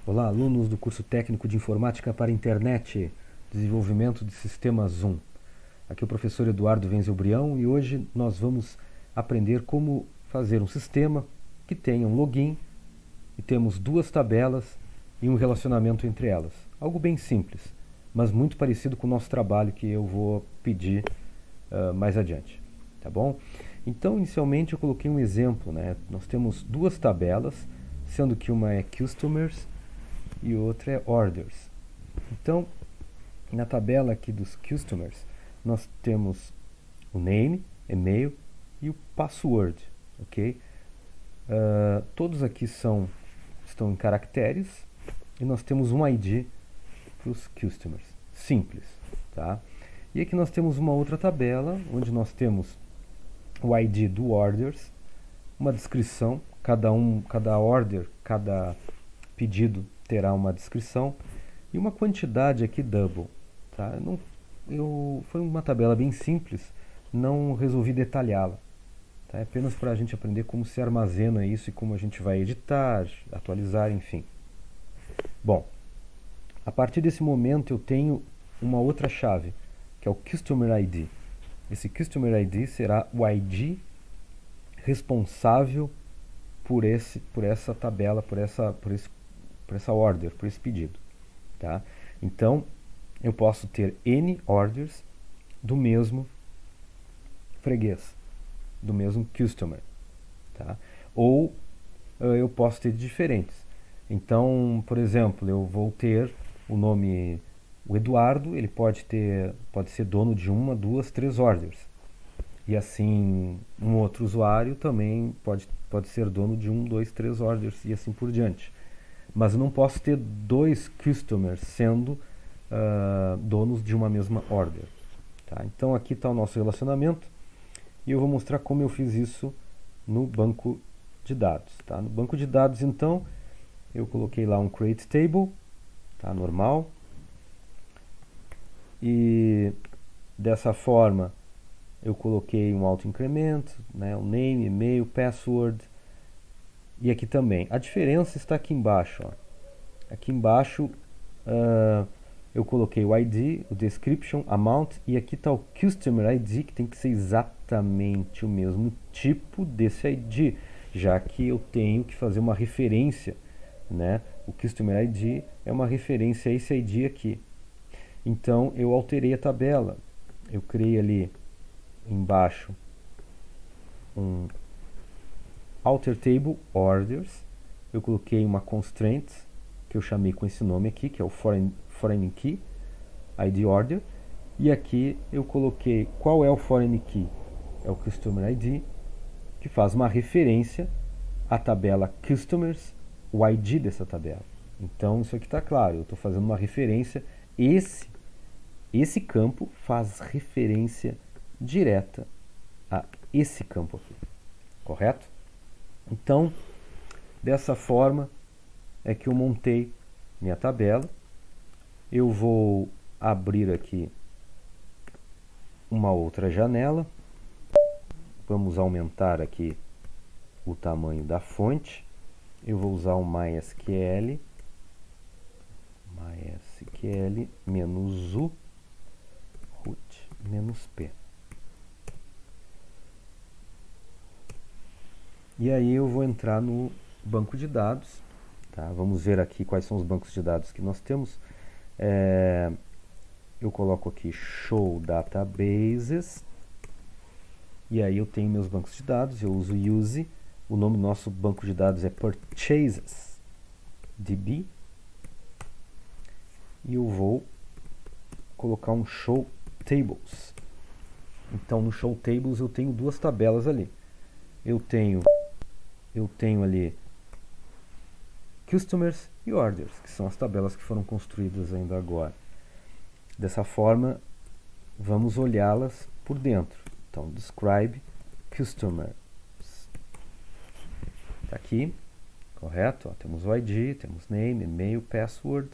Olá, alunos do curso técnico de informática para a internet, desenvolvimento de sistemas Zoom. Aqui é o professor Eduardo Wenzel-Brião e hoje nós vamos aprender como fazer um sistema que tenha um login e temos duas tabelas e um relacionamento entre elas. Algo bem simples, mas muito parecido com o nosso trabalho que eu vou pedir mais adiante, tá bom? Então, inicialmente eu coloquei um exemplo, né? Nós temos duas tabelas, sendo que uma é Customers e outra é Orders. Então, na tabela aqui dos Customers, nós temos o name, e-mail e o password, ok? Todos aqui estão em caracteres e nós temos um ID para os Customers, simples, tá? E aqui nós temos uma outra tabela, onde nós temos o ID do Orders, uma descrição, cada order, cada pedido terá uma descrição e uma quantidade aqui double, tá? Foi uma tabela bem simples, não resolvi detalhá-la, tá? É apenas para a gente aprender como se armazena isso e como a gente vai editar, atualizar, enfim. Bom, a partir desse momento eu tenho uma outra chave, que é o Customer ID. Esse Customer ID será o ID responsável por essa tabela, por essa order, por esse pedido, tá? Então, eu posso ter N orders do mesmo freguês, do mesmo customer, tá? Ou eu posso ter diferentes. Então, por exemplo, eu vou ter o nome, o Eduardo, ele pode ser dono de uma, duas, três orders. E assim, um outro usuário também pode ser dono de um, dois, três orders e assim por diante. Mas eu não posso ter dois customers sendo donos de uma mesma order, tá? Então aqui está o nosso relacionamento e eu vou mostrar como eu fiz isso no banco de dados, tá? No banco de dados, então, eu coloquei lá um create table, tá? Normal. E dessa forma eu coloquei um auto-incremento, né? O name, e-mail, password. E aqui também. A diferença está aqui embaixo, ó. Aqui embaixo eu coloquei o ID, o description, amount, e aqui está o Customer ID, que tem que ser exatamente o mesmo tipo desse ID, já que eu tenho que fazer uma referência, né? O Customer ID é uma referência a esse ID aqui. Então eu alterei a tabela, eu criei ali embaixo um alter table orders, eu coloquei uma constraint que eu chamei com esse nome aqui, que é o foreign key ID order, e aqui eu coloquei qual é o foreign key, é o customer ID, que faz uma referência à tabela customers, o ID dessa tabela. Então isso aqui está claro, eu estou fazendo uma referência, esse campo faz referência direta a esse campo aqui, correto? Então, dessa forma é que eu montei minha tabela. Eu vou abrir aqui uma outra janela. Vamos aumentar aqui o tamanho da fonte. Eu vou usar o MySQL menos U root menos P. E aí eu vou entrar no banco de dados, tá? Vamos ver aqui quais são os bancos de dados que nós temos. Eu coloco aqui Show Databases, e aí eu tenho meus bancos de dados, eu uso use, o nome do nosso banco de dados é Purchases DB, e eu vou colocar um Show Tables. Então no Show Tables eu tenho duas tabelas ali. Eu tenho ali Customers e Orders, que são as tabelas que foram construídas ainda agora. Dessa forma, vamos olhá-las por dentro. Então, Describe Customers. Está aqui, correto? Ó, temos o ID, temos name, e-mail, password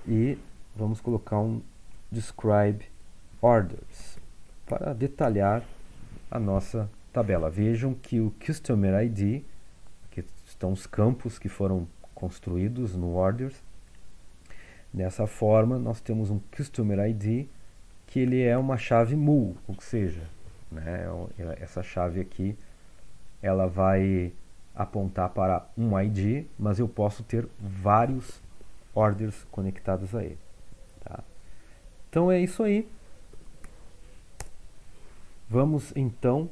e vamos colocar um Describe Orders para detalhar a nossa tabela. Vejam que o Customer ID, que estão os campos que foram construídos no Orders, Dessa forma, nós temos um Customer ID que ele é uma chave mul, ou seja, né, essa chave aqui ela vai apontar para um ID, mas eu posso ter vários orders conectados a ele. Tá? Então é isso aí. Vamos então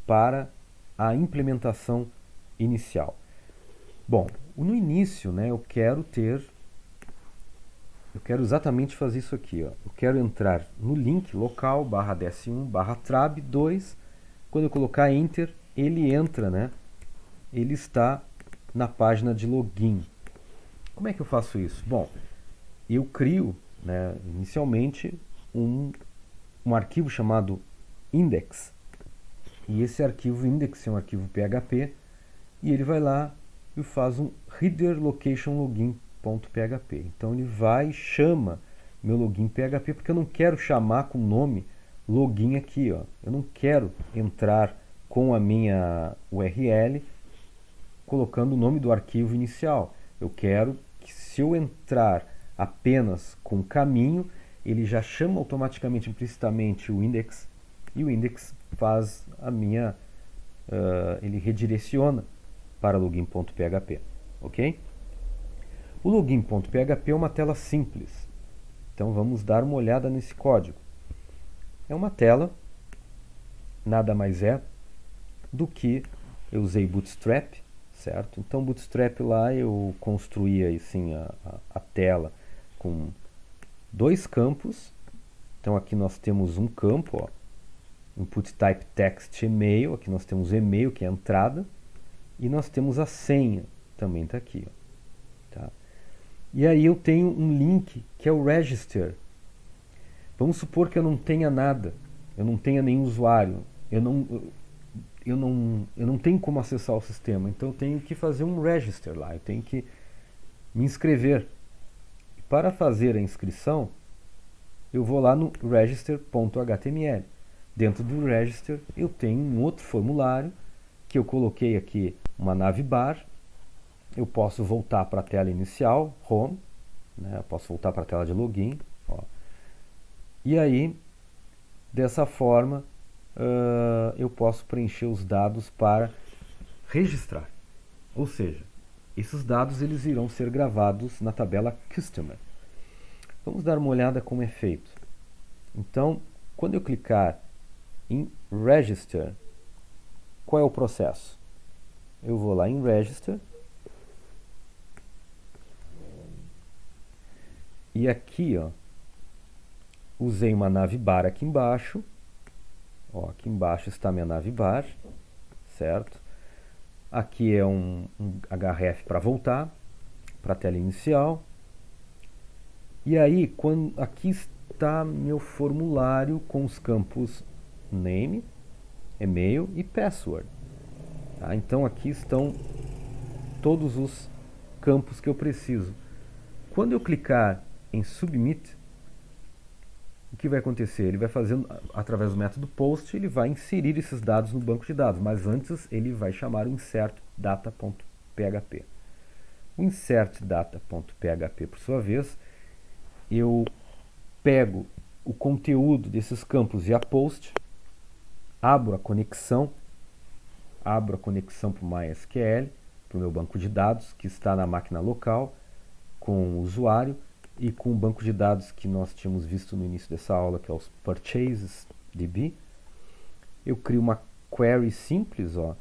para a implementação inicial. Bom, no início, né, eu quero exatamente fazer isso aqui. Ó. Eu quero entrar no link local /-1/trab2. Quando eu colocar Enter, ele entra, né? Ele está na página de login. Como é que eu faço isso? Bom, eu crio, né, inicialmente um arquivo chamado index. E esse arquivo index é um arquivo PHP e ele vai lá e faz um header location login.php. Então ele vai e chama meu login PHP, porque eu não quero chamar com o nome login aqui, ó. Eu não quero entrar com a minha URL colocando o nome do arquivo inicial. Eu quero que, se eu entrar apenas com caminho, ele já chama automaticamente, implicitamente, o index, e o index faz a minha ele redireciona para login.php, ok? O login.php é uma tela simples, então vamos dar uma olhada nesse código. É uma tela, nada mais é do que eu usei Bootstrap, certo? Então Bootstrap lá eu construí assim, a tela com dois campos. Então aqui nós temos um campo, ó, input type text e-mail, aqui nós temos e-mail, que é a entrada, e nós temos a senha, também está aqui. Ó, tá? E aí eu tenho um link que é o register. Vamos supor que eu não tenha nada, eu não tenha nenhum usuário, eu não tenho como acessar o sistema, então eu tenho que fazer um register lá, eu tenho que me inscrever. E para fazer a inscrição, eu vou lá no register.html. Dentro do register eu tenho um outro formulário que eu coloquei aqui uma navbar. Eu posso voltar para a tela inicial, home, né? Eu posso voltar para a tela de login, ó. E aí, dessa forma, eu posso preencher os dados para registrar. Ou seja, esses dados eles irão ser gravados na tabela Customer. Vamos dar uma olhada como é feito. Então, quando eu clicar em Register, qual é o processo? Eu vou lá em Register e aqui, ó, usei uma navbar aqui embaixo. Ó, aqui embaixo está minha navbar, certo? Aqui é um href para voltar para a tela inicial. E aí, aqui está meu formulário com os campos name, e-mail e password. Tá? Então aqui estão todos os campos que eu preciso. Quando eu clicar em Submit, o que vai acontecer? Ele vai fazer, através do método POST, ele vai inserir esses dados no banco de dados, mas antes ele vai chamar o insertData.php. O insertData.php, por sua vez, eu pego o conteúdo desses campos via POST, abro a conexão para o MySQL, para o meu banco de dados, que está na máquina local, com o usuário, e com o banco de dados que nós tínhamos visto no início dessa aula, que é os Purchases DB. Eu crio uma query simples, ó,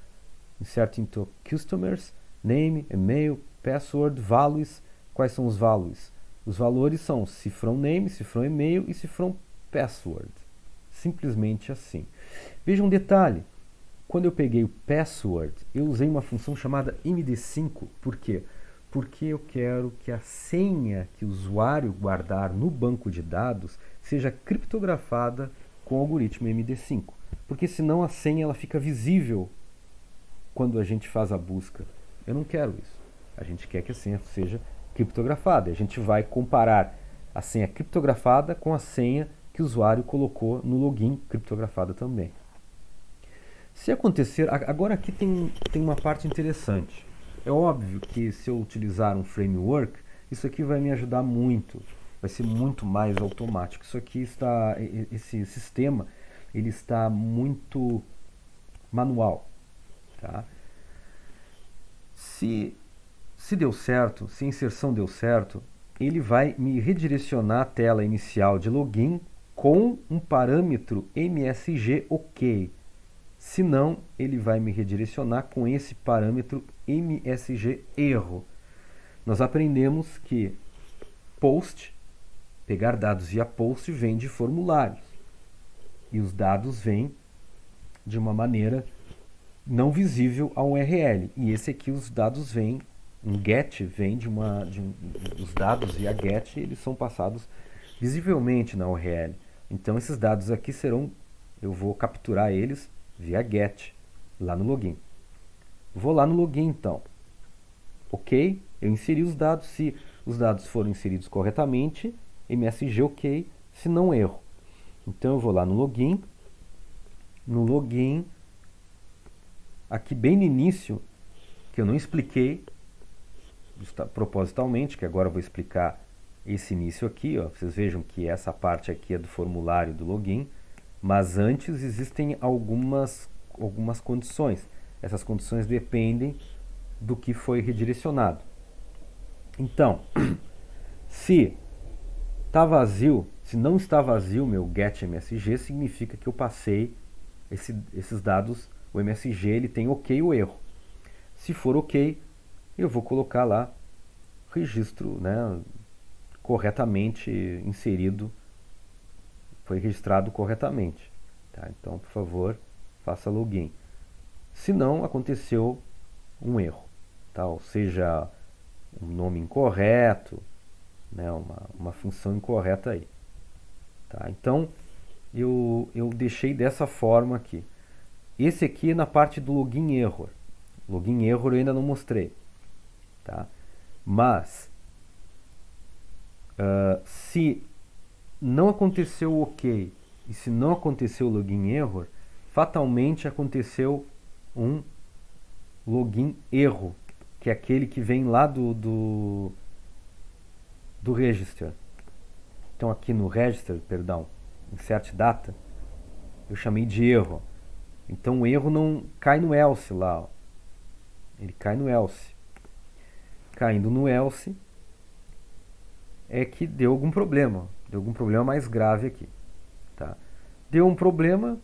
insert into customers, name, email, password, values. Quais são os values? Os valores são se from name, se from e-mail e se from password. Simplesmente assim. Veja um detalhe. Quando eu peguei o password, eu usei uma função chamada MD5. Por quê? Porque eu quero que a senha que o usuário guardar no banco de dados seja criptografada com o algoritmo MD5. Porque senão a senha ela fica visível quando a gente faz a busca. Eu não quero isso. A gente quer que a senha seja criptografada. A gente vai comparar a senha criptografada com a senha que o usuário colocou no login criptografada também. Se acontecer, agora aqui tem uma parte interessante. É óbvio que se eu utilizar um framework, Isso aqui vai me ajudar muito, vai ser muito mais automático. Isso aqui está, esse sistema, ele está muito manual, tá? Se deu certo, se a inserção deu certo, ele vai me redirecionar à tela inicial de login com um parâmetro MSG OK. Se não, ele vai me redirecionar com esse parâmetro MSG erro. Nós aprendemos que POST, pegar dados via POST, vem de formulários. E os dados vêm de uma maneira não visível a um URL. E esse aqui, os dados vêm, um GET vem os dados via GET, eles são passados visivelmente na URL. Então esses dados aqui eu vou capturar eles via GET, lá no login. Vou lá no login então. Ok, eu inseri os dados, se os dados foram inseridos corretamente, MSG OK, se não erro. Então eu vou lá no login, aqui bem no início, que eu não expliquei propositalmente, que agora eu vou explicar esse início aqui, ó. Vocês vejam que essa parte aqui é do formulário do login, mas antes existem algumas condições. Essas condições dependem do que foi redirecionado. Então, se não está vazio meu getMSG, significa que eu passei esses dados, o MSG ele tem OK o erro. Se for OK, eu vou colocar lá registro, né, corretamente inserido, foi registrado corretamente. Tá? Então, por favor, faça login. Se não, aconteceu um erro, tá? Ou seja, um nome incorreto, né, uma função incorreta aí. Tá? Então, eu deixei dessa forma aqui. Esse aqui é na parte do login error. Login error eu ainda não mostrei. Tá? Mas, se não aconteceu o OK e se não aconteceu o login error, fatalmente aconteceu um login erro, que é aquele que vem lá do register. Então aqui no register, perdão, insert data, eu chamei de erro. Então o erro não cai no else lá, ó. Ele cai no else. Caindo no else é que deu algum problema mais grave aqui, tá? Deu um problema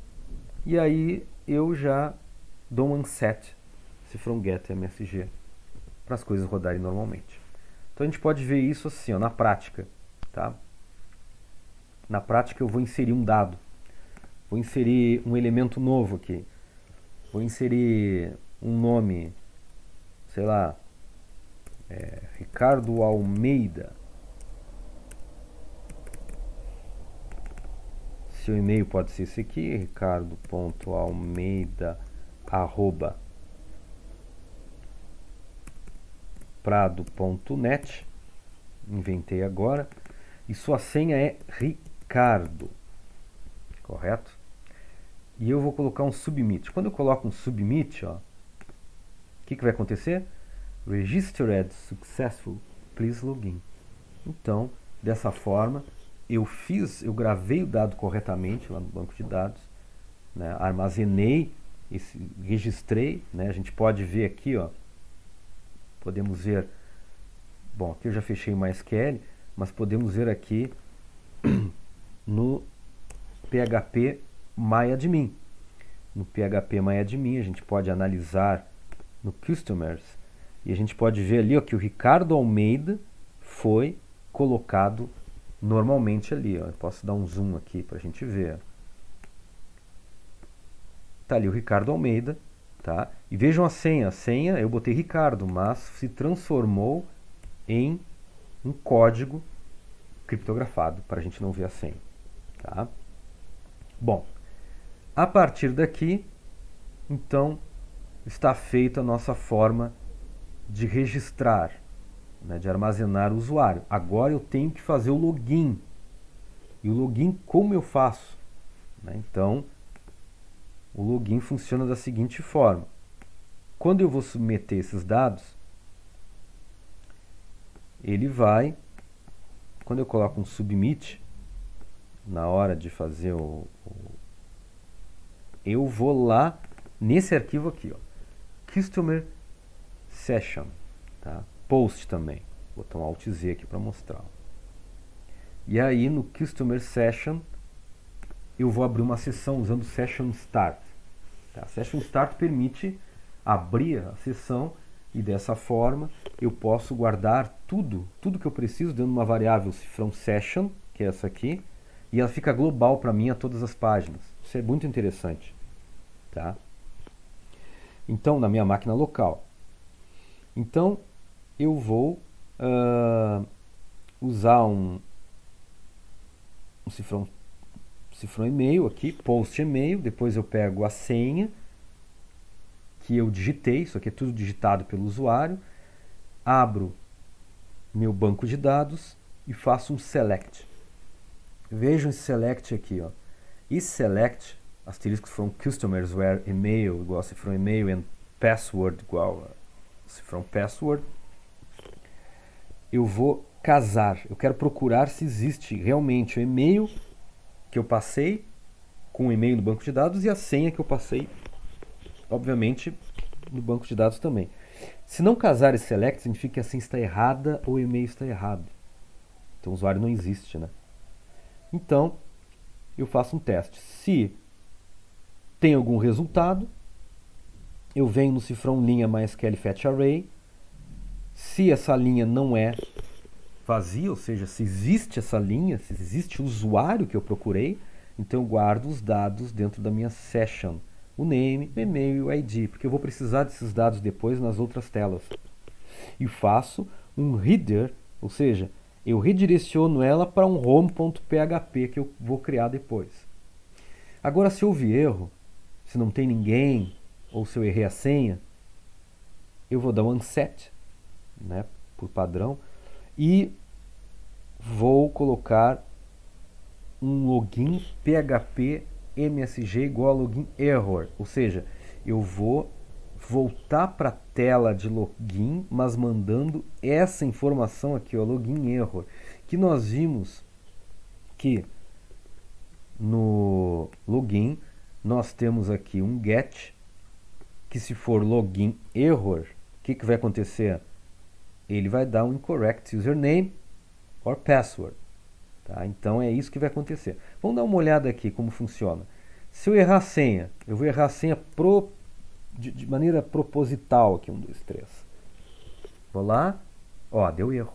e aí eu já dou um unset se from getMSG para as coisas rodarem normalmente. Então a gente pode ver isso assim, ó, na prática, tá? Na prática eu vou inserir um dado, vou inserir um elemento novo aqui, vou inserir um nome, sei lá, Ricardo Almeida. Seu e-mail pode ser esse aqui, ricardo.almeida@prado.net. Inventei agora. E sua senha é Ricardo. Correto? E eu vou colocar um submit. Quando eu coloco um submit, ó, o que vai acontecer? Registered successful, please login. Então, dessa forma, eu gravei o dado corretamente lá no banco de dados, né, armazenei, registrei, né, a gente pode ver aqui, ó, podemos ver, bom, aqui eu já fechei o MySQL, mas podemos ver aqui no PHP MyAdmin. No PHP MyAdmin a gente pode analisar no Customers e a gente pode ver ali, ó, que o Ricardo Almeida foi colocado normalmente ali, ó. Eu posso dar um zoom aqui para a gente ver. Tá ali o Ricardo Almeida, tá? E vejam a senha. A senha eu botei Ricardo, mas se transformou em um código criptografado para a gente não ver a senha, tá? Bom, a partir daqui, então, está feita a nossa forma de registrar, né, de armazenar o usuário. Agora eu tenho que fazer o login. E o login, como eu faço? Né? Então, o login funciona da seguinte forma. Quando eu vou submeter esses dados, ele vai, quando eu coloco um submit, na hora de fazer eu vou lá nesse arquivo aqui, ó, Customer Session, tá? Post também, vou botar um Alt Z aqui para mostrar. E aí no Customer Session eu vou abrir uma sessão usando Session Start. Tá? Session Start permite abrir a sessão e dessa forma eu posso guardar tudo que eu preciso dentro de uma variável cifrão Session, que é essa aqui, e ela fica global para mim a todas as páginas. Isso é muito interessante. Tá? Então, na minha máquina local. Então, eu vou usar um cifrão e-mail aqui, post e-mail, depois eu pego a senha que eu digitei, isso aqui é tudo digitado pelo usuário, abro meu banco de dados e faço um select. Vejam esse select aqui, ó. Esse select, asterisco from customers where email igual a cifrão e-mail and password igual a cifrão password, eu vou casar, eu quero procurar se existe realmente o e-mail que eu passei com o e-mail no banco de dados e a senha que eu passei, obviamente, no banco de dados também. Se não casar esse select, significa que a senha está errada ou o e-mail está errado. Então o usuário não existe, né? Então, eu faço um teste. Se tem algum resultado, eu venho no cifrão linha MySQL Fetch Array. Se essa linha não é vazia, ou seja, se existe essa linha, se existe o usuário que eu procurei, então eu guardo os dados dentro da minha session, o name, o e-mail e o ID, porque eu vou precisar desses dados depois nas outras telas. E faço um header, ou seja, eu redireciono ela para um home.php que eu vou criar depois. Agora, se houve erro, se não tem ninguém, ou se eu errei a senha, eu vou dar um unset, né, por padrão, e vou colocar um login php msg igual a login error, ou seja, eu vou voltar para a tela de login, mas mandando essa informação aqui, ó, login error, que nós vimos que no login nós temos aqui um get, que se for login error, o que vai acontecer? Ele vai dar um incorrect username or password. Tá? Então é isso que vai acontecer. Vamos dar uma olhada aqui como funciona. Se eu errar a senha, eu vou errar a senha de maneira proposital aqui, 1, 2, 3. Vou lá, ó, deu erro.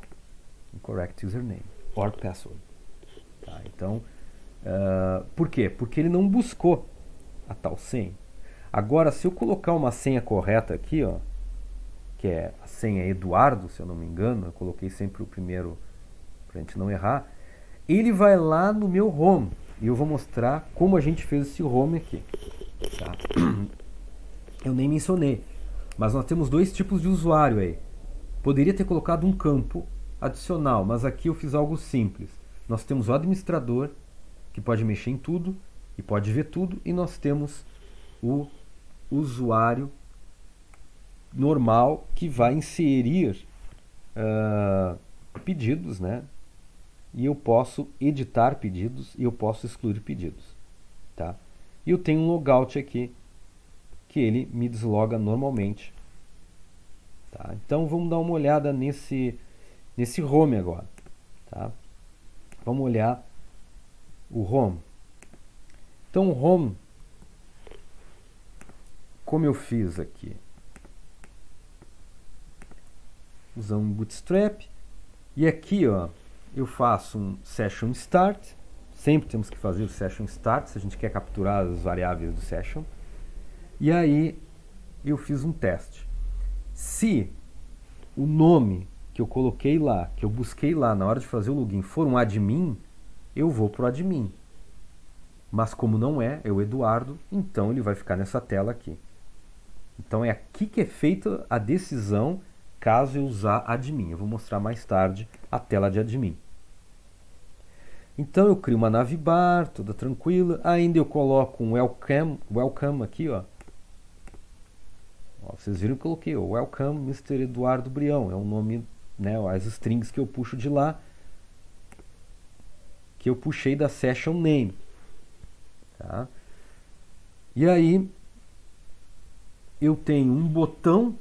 Incorrect username or password. Tá? Então, por quê? Porque ele não buscou a tal senha. Agora, se eu colocar uma senha correta aqui, ó, que é a senha Eduardo, se eu não me engano, eu coloquei sempre o primeiro para a gente não errar, ele vai lá no meu home e eu vou mostrar como a gente fez esse home aqui. Tá? Eu nem mencionei, mas nós temos dois tipos de usuário aí. Poderia ter colocado um campo adicional, mas aqui eu fiz algo simples. Nós temos o administrador, que pode mexer em tudo e pode ver tudo, e nós temos o usuário normal que vai inserir pedidos, né? E eu posso editar pedidos e eu posso excluir pedidos, tá? E eu tenho um logout aqui que ele me desloga normalmente, tá? Então vamos dar uma olhada nesse home agora, tá? Vamos olhar o home. Então o home, como eu fiz aqui, usando um Bootstrap, e aqui, ó, eu faço um session start. Sempre temos que fazer o session start se a gente quer capturar as variáveis do session. E aí eu fiz um teste. Se o nome que eu coloquei lá, que eu busquei lá na hora de fazer o login for um admin, eu vou para o admin. Mas como não é o Eduardo, então ele vai ficar nessa tela aqui. Então é aqui que é feita a decisão caso eu usar admin. Eu vou mostrar mais tarde a tela de admin. Então eu crio uma navbar, toda tranquila. Ainda eu coloco um welcome aqui, ó. Vocês viram que eu coloquei, ó, welcome Mr. Eduardo Brião. É o nome né, as strings que eu puxo de lá, que eu puxei da session name. Tá? E aí eu tenho um botão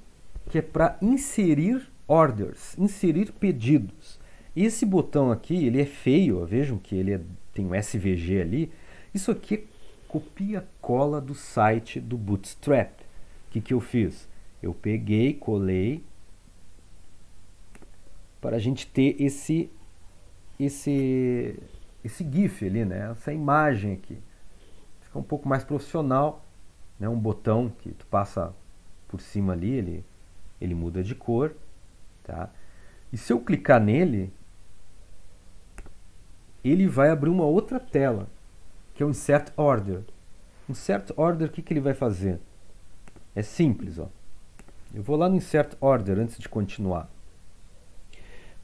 que é para inserir orders, inserir pedidos. Esse botão aqui, ele é feio, ó, vejam que ele tem um SVG ali. Isso aqui é copia-cola do site do Bootstrap. O que eu fiz? Eu peguei, colei, para a gente ter esse GIF ali, né? Essa imagem aqui. Fica um pouco mais profissional, né? Um botão que tu passa por cima ali, ele muda de cor, tá? E se eu clicar nele, ele vai abrir uma outra tela, que é o Insert Order. Insert Order, o que ele vai fazer? É simples, ó. Eu vou lá no Insert Order antes de continuar.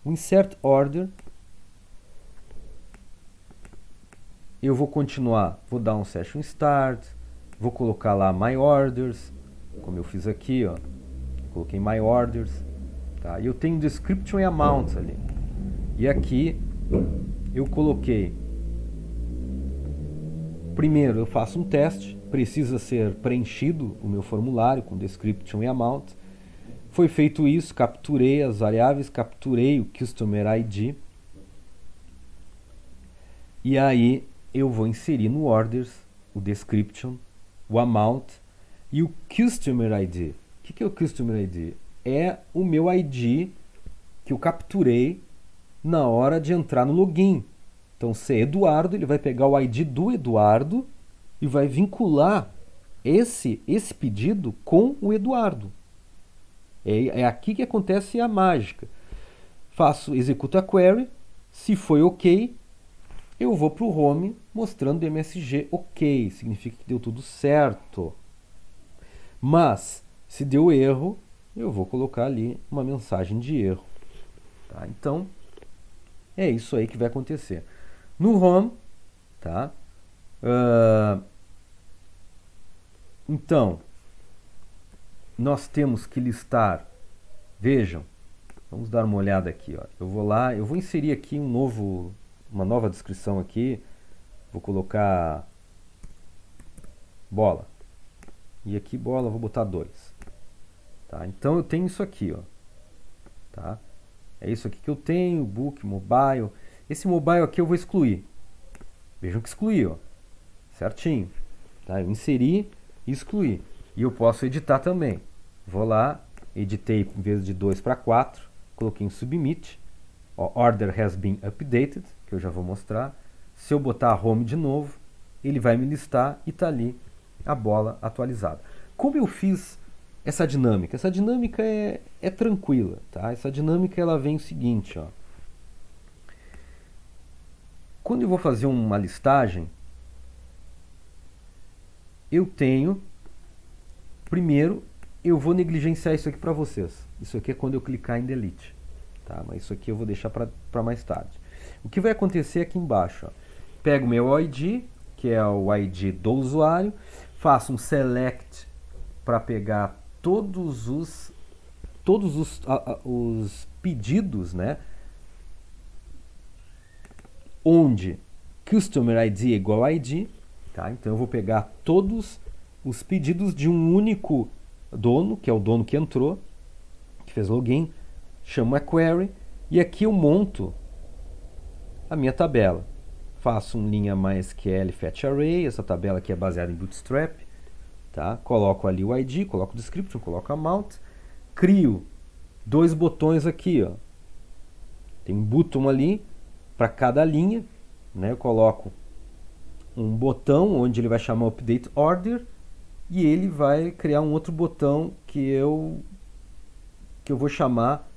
O Insert Order, eu vou continuar, vou dar um Session Start, vou colocar lá My Orders, como eu fiz aqui, ó. Coloquei My Orders, tá? E eu tenho Description e Amount ali. E aqui eu coloquei. Primeiro eu faço um teste, precisa ser preenchido o meu formulário com Description e Amount. Foi feito isso, capturei as variáveis, capturei o Customer ID. E aí eu vou inserir no Orders o Description, o Amount e o Customer ID. O que é o Customer ID? É o meu ID que eu capturei na hora de entrar no login. Então, se é Eduardo, ele vai pegar o ID do Eduardo e vai vincular esse pedido com o Eduardo. É aqui que acontece a mágica. Executo a query, se foi ok, eu vou para o home mostrando o MSG ok, significa que deu tudo certo. Mas, se deu erro, eu vou colocar ali uma mensagem de erro. Tá? Então, é isso aí que vai acontecer. No home, tá? Então, nós temos que listar, vejam, vamos dar uma olhada aqui, ó. Eu vou lá, eu vou inserir aqui uma nova descrição aqui, vou colocar bola, e aqui bola, vou botar 2. Tá? Então eu tenho isso aqui, ó. Tá? É isso aqui que eu tenho, book, mobile. Esse mobile aqui eu vou excluir. Vejam que excluí, ó. Certinho. Tá? Eu inseri e excluí. E eu posso editar também. Vou lá, editei em vez de 2 para 4, coloquei em submit. Ó, order has been updated, que eu já vou mostrar. Se eu botar home de novo, ele vai me listar e está ali a bola atualizada. Como eu fiz essa dinâmica? Essa dinâmica é tranquila, tá? Essa dinâmica ela vem o seguinte, ó. Quando eu vou fazer uma listagem, eu tenho, primeiro, eu vou negligenciar isso aqui para vocês. Isso aqui é quando eu clicar em delete, tá? Mas isso aqui eu vou deixar para mais tarde. O que vai acontecer aqui embaixo, ó, pego o meu ID, que é o ID do usuário, faço um select para pegar todos os pedidos, né? Onde Customer ID é igual a ID, tá? Então eu vou pegar todos os pedidos de um único dono, que é o dono que entrou, que fez login, chamo a query e aqui eu monto a minha tabela. Faço um linha MySQL fetch array, essa tabela aqui é baseada em Bootstrap, tá? Coloco ali o ID, coloco o description, coloco a amount, crio 2 botões aqui, ó. Tem um botão ali para cada linha, né? Eu coloco um botão onde ele vai chamar update order e ele vai criar um outro botão que eu vou chamar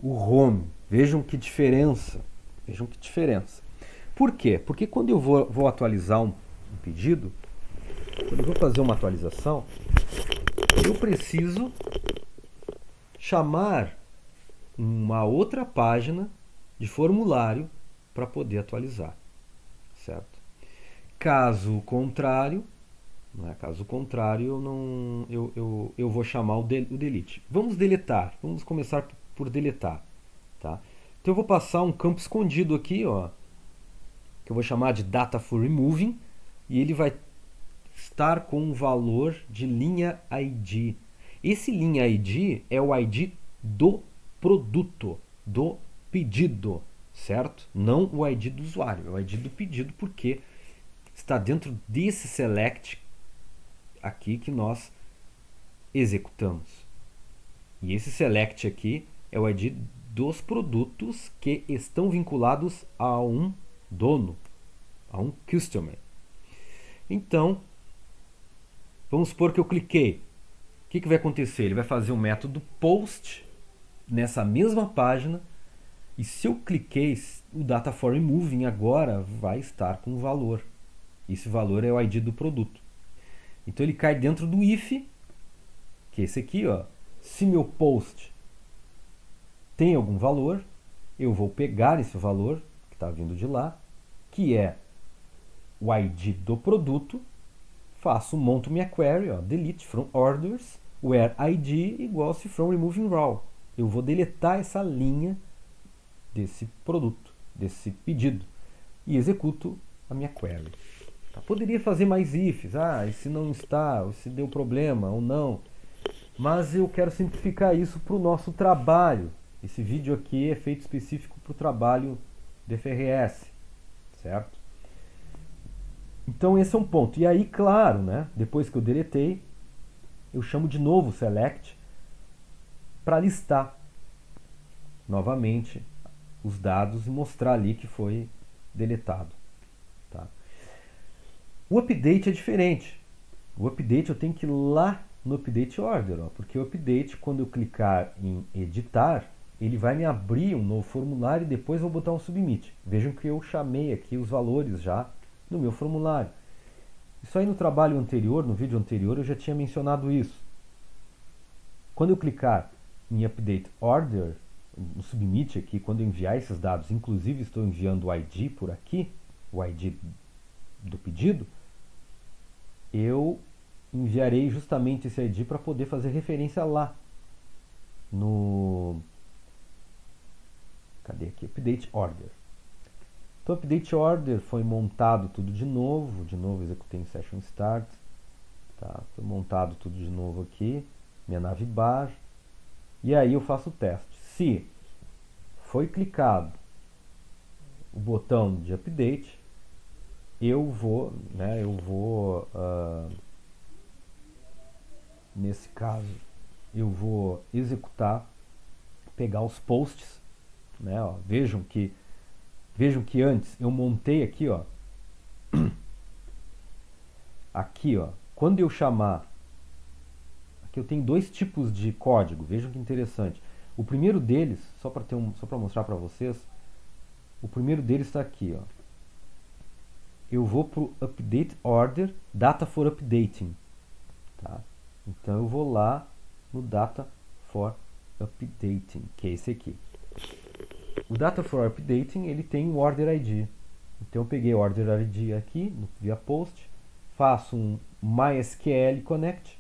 o home. Vejam que diferença. Vejam que diferença. Por quê? Porque quando eu vou atualizar um pedido, quando eu vou fazer uma atualização, eu preciso chamar uma outra página de formulário para poder atualizar, certo? Caso contrário, eu vou chamar o delete. Vamos deletar. Vamos começar por deletar. tá? Então eu vou passar um campo escondido aqui, ó, que eu vou chamar de data for removing, e ele vai estar com um valor de linha ID. Esse linha ID é o ID do produto, do pedido, certo? Não o ID do usuário, é o ID do pedido, porque está dentro desse select aqui que nós executamos. E esse select aqui é o ID dos produtos que estão vinculados a um dono, a um customer. Então, vamos supor que eu cliquei. O que vai acontecer? Ele vai fazer um método post nessa mesma página, e se eu cliquei, o data for removing agora vai estar com um valor. Esse valor é o ID do produto. Então ele cai dentro do if, que é esse aqui, ó. Se meu post tem algum valor, eu vou pegar esse valor que está vindo de lá, que é o ID do produto, monto minha query, ó, delete from orders, where ID igual-se from removing raw. Eu vou deletar essa linha desse produto, desse pedido, e executo a minha query. Tá? Poderia fazer mais ifs, esse não está, esse deu problema ou não, mas eu quero simplificar isso para o nosso trabalho. Esse vídeo aqui é feito específico para o trabalho de FRS, certo? Então esse é um ponto. E aí, claro, né, depois que eu deletei, eu chamo de novo select para listar novamente os dados e mostrar ali que foi deletado. Tá? O update é diferente. O update eu tenho que ir lá no update order, ó, porque o update, quando eu clicar em editar, ele vai me abrir um novo formulário e depois vou botar um submit. Vejam que eu chamei aqui os valores já no meu formulário. Isso aí no trabalho anterior, no vídeo anterior, eu já tinha mencionado isso. Quando eu clicar em update order, no submit aqui, quando eu enviar esses dados, inclusive estou enviando o ID por aqui, o ID do pedido, eu enviarei justamente esse ID para poder fazer referência lá no... Cadê aqui? Update order. Então, o update order foi montado tudo de novo executei em session start, tá? Foi montado tudo de novo aqui, minha navbar, e aí eu faço o teste. Se foi clicado o botão de update, eu vou, nesse caso, eu vou executar, pegar os posts, né? Ó, vejam que antes eu montei aqui, ó, aqui, ó, quando eu chamar, aqui eu tenho dois tipos de código, vejam que interessante. O primeiro deles, só para mostrar para vocês, o primeiro deles está aqui, ó. Eu vou para o update order, data for updating, tá? Então eu vou lá no data for updating, que é esse aqui. O data for updating, ele tem um order ID. Então eu peguei o order ID aqui, via post, faço um MySQL connect,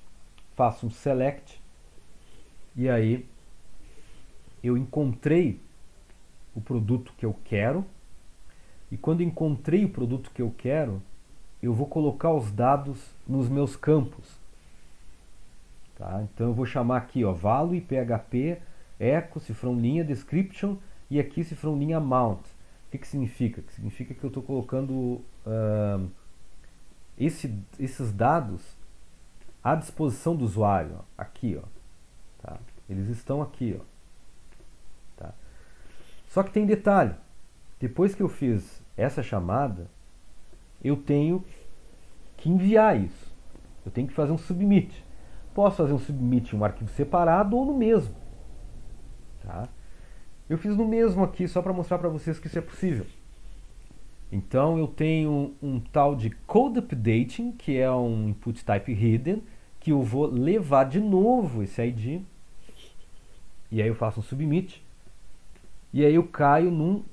faço um select, e aí eu encontrei o produto que eu quero, e quando encontrei o produto que eu quero, eu vou colocar os dados nos meus campos. Tá? Então eu vou chamar aqui, ó, value, php, echo, cifrão linha, description, e aqui cifrão linha amount. O que significa? Significa que eu estou colocando esses dados à disposição do usuário, ó, aqui, ó, tá? Eles estão aqui, ó, tá? Só que tem detalhe. Depois que eu fiz essa chamada, eu tenho que enviar isso. Eu tenho que fazer um submit. Posso fazer um submit em um arquivo separado ou no mesmo, tá? Eu fiz no mesmo aqui só para mostrar para vocês que isso é possível. Então eu tenho um tal de code updating, que é um input type hidden, que eu vou levar de novo esse ID, e aí eu faço um submit, e aí eu caio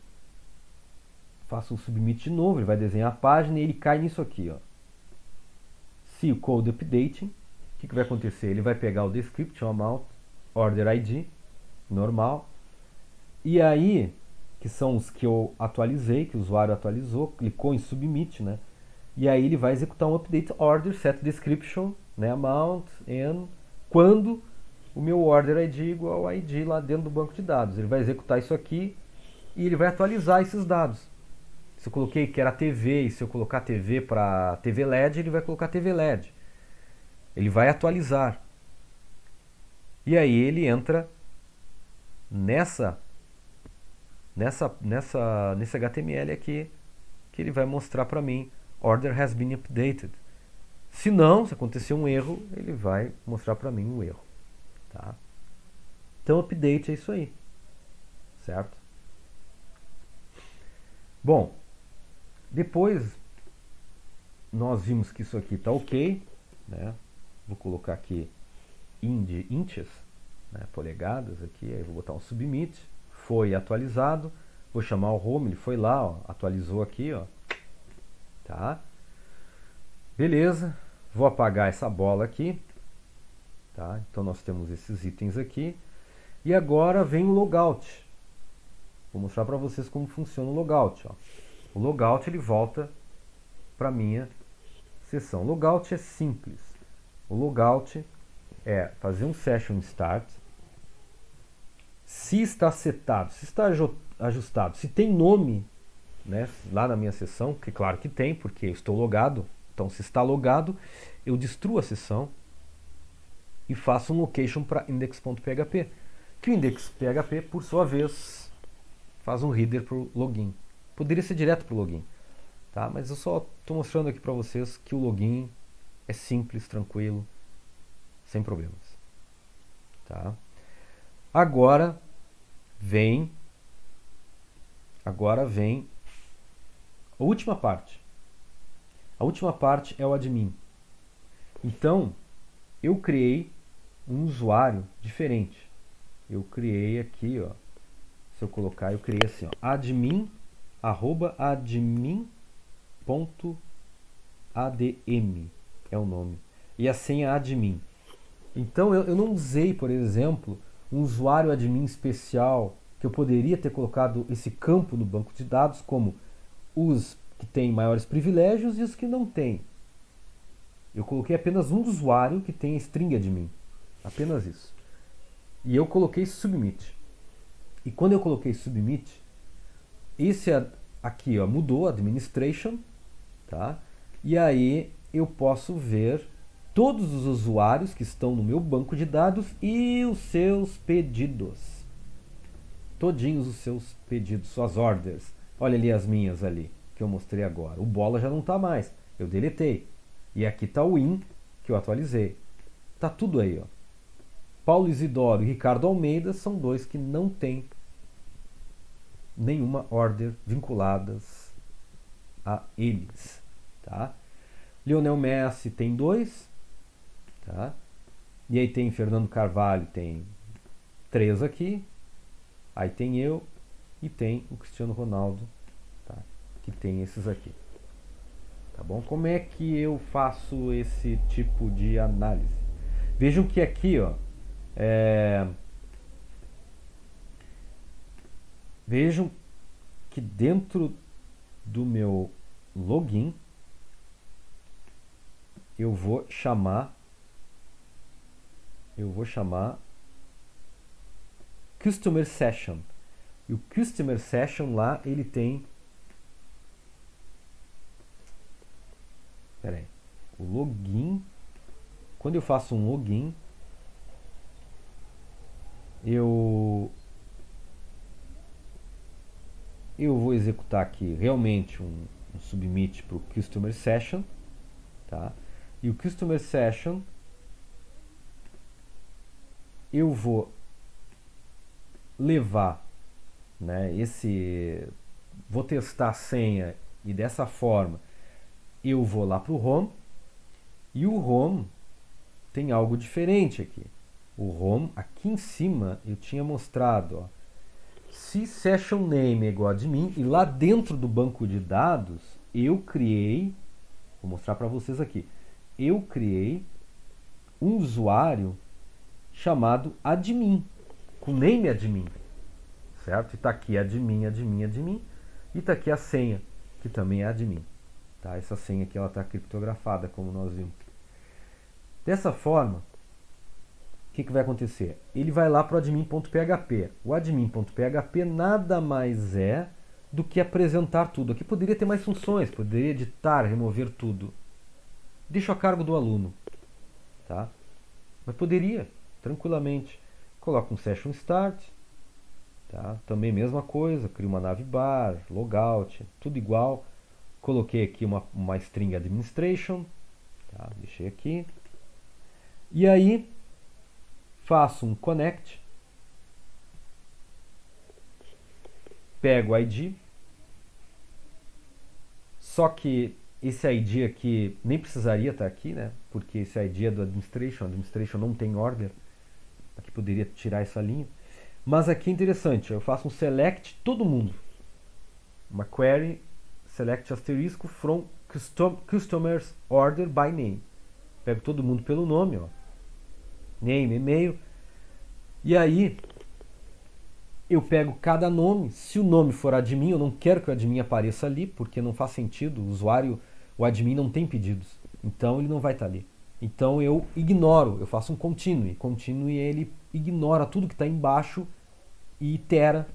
faço um submit de novo, ele vai desenhar a página e ele cai nisso aqui, ó. Se o code updating, o que vai acontecer? Ele vai pegar o description amount, order ID, normal, E aí, que são os que eu atualizei, que o usuário atualizou, clicou em submit, né? E aí ele vai executar um update order, set description, né, amount, and quando o meu order ID é igual ao ID lá dentro do banco de dados. Ele vai executar isso aqui e ele vai atualizar esses dados. Se eu coloquei que era TV e se eu colocar TV para TV LED, ele vai colocar TV LED. Ele vai atualizar. E aí ele entra nesse HTML aqui que ele vai mostrar para mim order has been updated. Se não, se acontecer um erro, ele vai mostrar para mim o erro, tá? Então update é isso aí, certo? Bom, depois nós vimos que isso aqui está ok, né? Vou colocar aqui inches, né? Polegadas aqui, aí vou botar um submit, foi atualizado, vou chamar o home, ele foi lá, ó, atualizou aqui, ó, tá? Beleza, vou apagar essa bola aqui, tá? Então nós temos esses itens aqui, e agora vem o logout. Vou mostrar para vocês como funciona o logout, ó. O logout ele volta para minha sessão. O logout é simples. O logout é fazer um session start. Se está setado, se está ajustado, se tem nome, né, lá na minha sessão, que claro que tem, porque eu estou logado. Então, se está logado, eu destruo a sessão e faço um location para index.php. Que o index.php, por sua vez, faz um header para o login. Poderia ser direto para o login, tá? Mas eu só estou mostrando aqui para vocês que o login é simples, tranquilo, sem problemas, tá? Agora vem a última parte. A última parte é o admin. Então, eu criei um usuário diferente. Eu criei aqui, ó, se eu colocar, eu criei assim, ó, admin @admin.adm é o nome. E a senha é admin. Então eu não usei, por exemplo, um usuário admin especial que eu poderia ter colocado esse campo no banco de dados como os que têm maiores privilégios e os que não têm. Eu coloquei apenas um usuário que tem a string admin. Apenas isso. E eu coloquei submit. E quando eu coloquei submit, esse aqui, ó, mudou, administration, tá? E aí eu posso ver todos os usuários que estão no meu banco de dados e os seus pedidos. Todinhos os seus pedidos, suas orders. Olha ali as minhas ali, que eu mostrei agora. O bola já não está mais, eu deletei. E aqui está o in, que eu atualizei. Tá tudo aí, ó. Paulo Isidoro e Ricardo Almeida são dois que não têm nenhuma order vinculadas a eles, tá? Lionel Messi tem 2, tá? E aí tem Fernando Carvalho, tem 3 aqui. Aí tem eu e tem o Cristiano Ronaldo, tá? Que tem esses aqui, tá bom? Como é que eu faço esse tipo de análise? Vejam que aqui, ó, vejam que dentro do meu login eu vou chamar Customer Session. E o Customer Session lá, ele tem, o login. Quando eu faço um login, eu vou executar aqui realmente um submit para o Customer Session, tá? E o Customer Session eu vou levar, né, vou testar a senha e dessa forma eu vou lá para o home, e o home tem algo diferente aqui. O home, aqui em cima eu tinha mostrado, ó, se session name é igual a admin, e lá dentro do banco de dados eu criei, vou mostrar para vocês aqui, eu criei um usuário chamado admin, com name admin, certo? E está aqui admin, admin, admin. E está aqui a senha, que também é admin. Tá? Essa senha aqui está criptografada, como nós vimos. Dessa forma, o que vai acontecer? Ele vai lá para o admin.php. O admin.php nada mais é do que apresentar tudo. Aqui poderia ter mais funções, poderia editar, remover tudo. Deixo a cargo do aluno. Tá? Mas poderia, tranquilamente. Coloca um session start. Tá? Também mesma coisa, crio uma navbar, logout, tudo igual. Coloquei aqui uma string administration. Tá? Deixei aqui. E aí, faço um connect. Pego o ID. Só que esse ID aqui nem precisaria estar aqui, né? Porque esse ID é do administration. O administration não tem order. Aqui poderia tirar essa linha. Mas aqui é interessante. Eu faço um select todo mundo. Uma query select asterisco from customers order by name. Pego todo mundo pelo nome, ó. Name, e-mail. E aí eu pego cada nome. Se o nome for admin, eu não quero que o admin apareça ali, porque não faz sentido. O usuário, o admin não tem pedidos. Então ele não vai estar ali. Então eu ignoro, eu faço um continue. Continue, ele ignora tudo que está embaixo e itera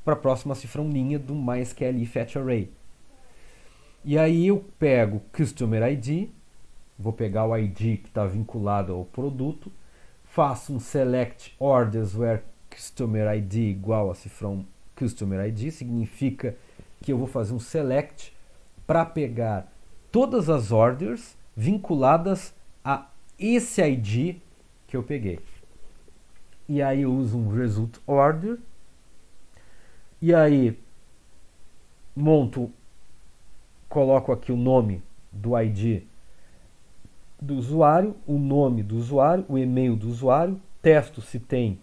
para a próxima cifrão linha do MySQL Fetch Array. E aí eu pego Customer ID, vou pegar o ID que está vinculado ao produto, faço um select orders where Customer ID igual a cifrão Customer ID, significa que eu vou fazer um select para pegar todas as orders vinculadas a esse ID que eu peguei. E aí eu uso um result order. E aí monto, coloco aqui o nome do ID do usuário, o nome do usuário, o e-mail do usuário, testo se tem,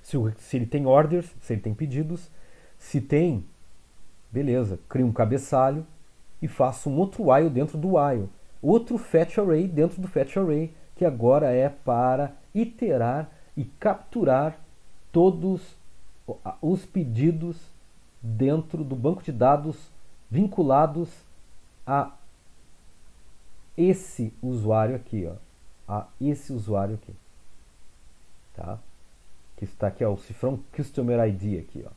se ele tem orders, se ele tem pedidos. Se tem, beleza, crio um cabeçalho e faço um outro while dentro do while. Outro fetch array dentro do fetch array, que agora é para iterar e capturar todos os pedidos dentro do banco de dados vinculados a esse usuário aqui, ó, a esse usuário aqui, tá? Que está aqui, ó, o cifrão Customer ID aqui, ó,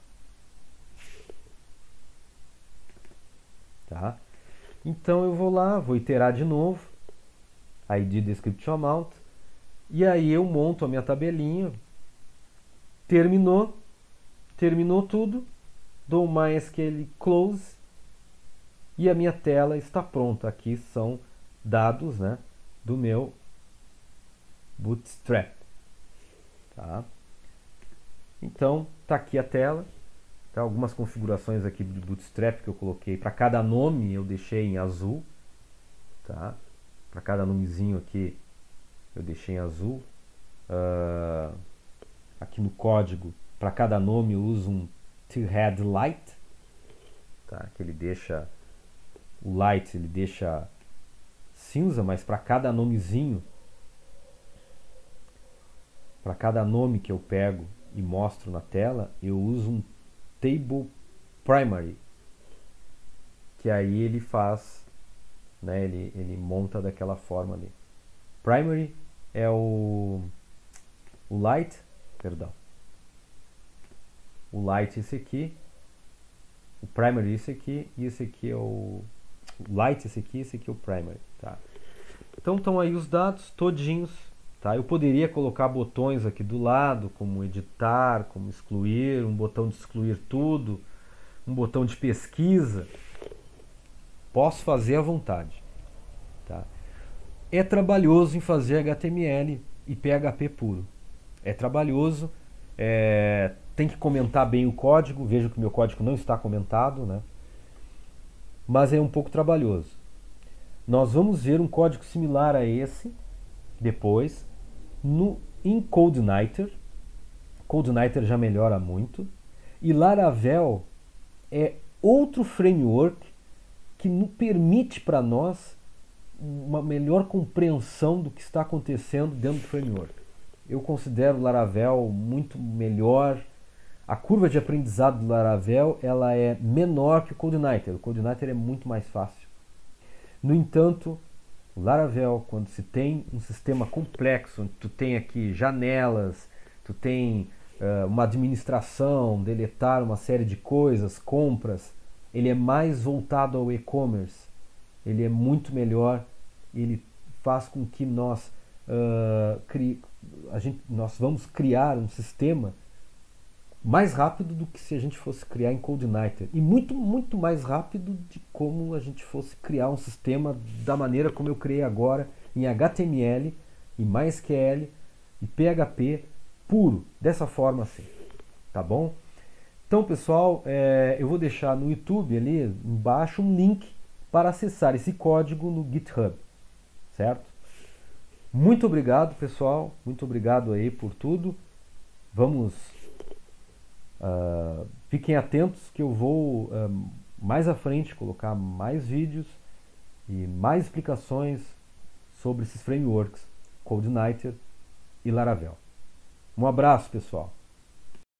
tá? Então eu vou lá, vou iterar de novo, ID description amount, e aí eu monto a minha tabelinha, terminou tudo, dou MySQL close e a minha tela está pronta. Aqui são dados, né, do meu Bootstrap, tá? Então tá aqui a tela, tá? Algumas configurações aqui do Bootstrap que eu coloquei. Para cada nome eu deixei em azul, tá? Para cada nomezinho aqui eu deixei em azul. Aqui no código, para cada nome eu uso um to-head light, tá? Que ele deixa o light, ele deixa cinza, mas para cada nomezinho, para cada nome que eu pego e mostro na tela, eu uso um table primary, que aí ele faz, né, ele monta daquela forma ali. Primary é o light, perdão. O light esse aqui, o primary esse aqui, e esse aqui é o light esse aqui é o primary, tá? Então estão aí os dados todinhos, tá? Eu poderia colocar botões aqui do lado, como editar, como excluir, um botão de excluir tudo, um botão de pesquisa. Posso fazer à vontade, tá? É trabalhoso em fazer HTML e PHP puro. É trabalhoso, tem que comentar bem o código. Vejo que o meu código não está comentado, né? Mas é um pouco trabalhoso. Nós vamos ver um código similar a esse depois em CodeIgniter. CodeIgniter já melhora muito. E Laravel é outro framework que nos permite para nós uma melhor compreensão do que está acontecendo dentro do framework. Eu considero o Laravel muito melhor, A curva de aprendizado do Laravel ela é menor que o CodeIgniter. O CodeIgniter é muito mais fácil. No entanto, o Laravel, quando se tem um sistema complexo, onde tu tem aqui janelas, tu tem uma administração, deletar uma série de coisas, compras, ele é mais voltado ao e-commerce. Ele é muito melhor, ele faz com que nós vamos criar um sistema mais rápido do que se a gente fosse criar em CodeIgniter e muito, muito mais rápido de como a gente fosse criar um sistema da maneira como eu criei agora em HTML, em MySQL e PHP puro, dessa forma assim, tá bom? Então, pessoal, eu vou deixar no YouTube ali embaixo um link para acessar esse código no GitHub, certo? Muito obrigado, pessoal, muito obrigado aí por tudo. Vamos fiquem atentos que eu vou mais à frente colocar mais vídeos e mais explicações sobre esses frameworks, CodeIgniter e Laravel. Um abraço, pessoal!